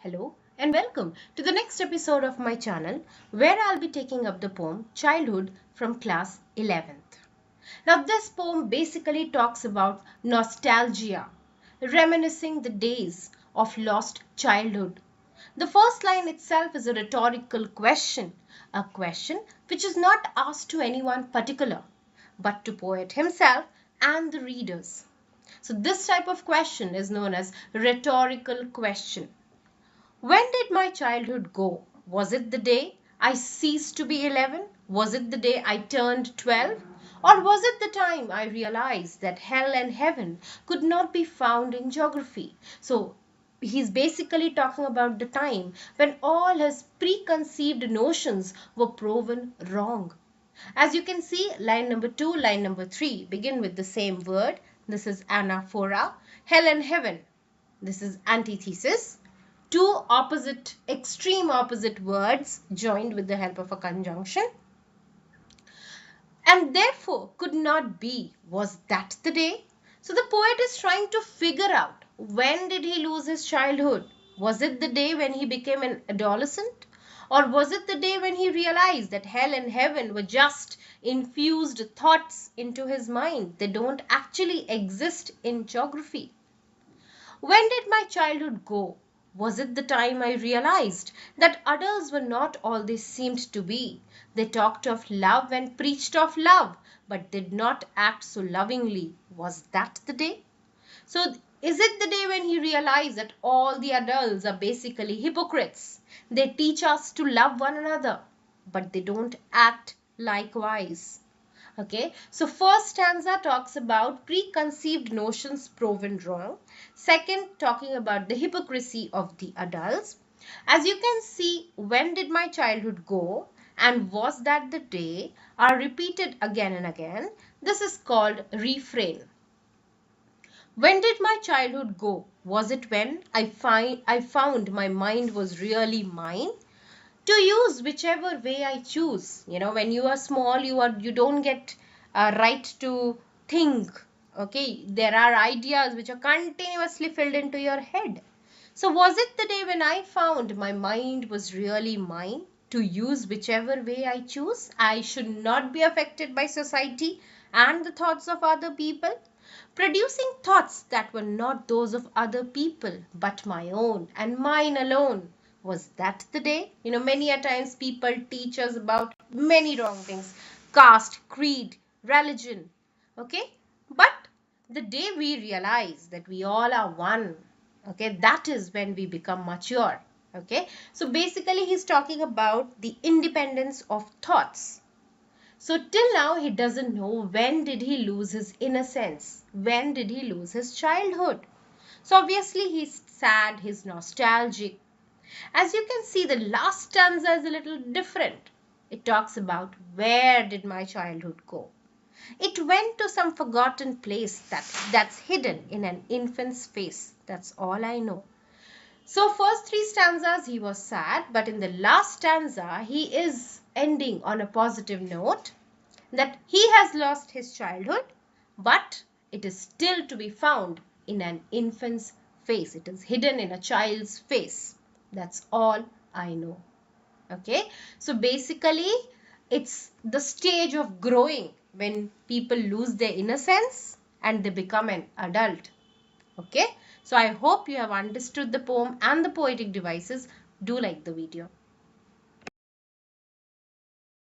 Hello and welcome to the next episode of my channel where I'll be taking up the poem Childhood from class 11th. Now this poem basically talks about nostalgia, reminiscing the days of lost childhood. The first line itself is a rhetorical question, a question which is not asked to anyone particular, but to poet himself and the readers. So this type of question is known as rhetorical question. When did my childhood go? Was it the day I ceased to be 11? Was it the day I turned 12? Or was it the time I realized that hell and heaven could not be found in geography? So he's basically talking about the time when all his preconceived notions were proven wrong. As you can see, line number 2, line number 3 begin with the same word. This is anaphora, hell and heaven. This is antithesis. Two opposite, extreme opposite words joined with the help of a conjunction. And therefore could not be. Was that the day? So the poet is trying to figure out when did he lose his childhood? Was it the day when he became an adolescent? Or was it the day when he realized that hell and heaven were just infused thoughts into his mind? They don't actually exist in geography. When did my childhood go? Was it the time I realized that adults were not all they seemed to be? They talked of love and preached of love, but did not act so lovingly. Was that the day? So, is it the day when he realized that all the adults are basically hypocrites? They teach us to love one another, but they don't act likewise. Okay, so first stanza talks about preconceived notions proven wrong. Second, talking about the hypocrisy of the adults. As you can see, when did my childhood go and was that the day are repeated again and again. This is called refrain. When did my childhood go? Was it when I found my mind was really mine? To use whichever way I choose. When you are small, you don't get a right to think. Okay, there are ideas which are continuously filled into your head. So was it the day when I found my mind was really mine? To use whichever way I choose, I should not be affected by society and the thoughts of other people, producing thoughts that were not those of other people but my own and mine alone. Was that the day? Many a times people teach us about many wrong things: caste, creed, religion. Okay, but the day we realize that we all are one, okay, that is when we become mature. Okay, so basically he's talking about the independence of thoughts. So till now he doesn't know when did he lose his innocence, when did he lose his childhood. So obviously he's sad, he's nostalgic. As you can see, the last stanza is a little different. It talks about where did my childhood go. It went to some forgotten place that's hidden in an infant's face. That's all I know. So first three stanzas he was sad, but in the last stanza he is ending on a positive note that he has lost his childhood, but it is still to be found in an infant's face. It is hidden in a child's face. That's all I know. Okay, so basically it's the stage of growing when people lose their innocence and they become an adult. Okay, so I hope you have understood the poem and the poetic devices. Do like the video.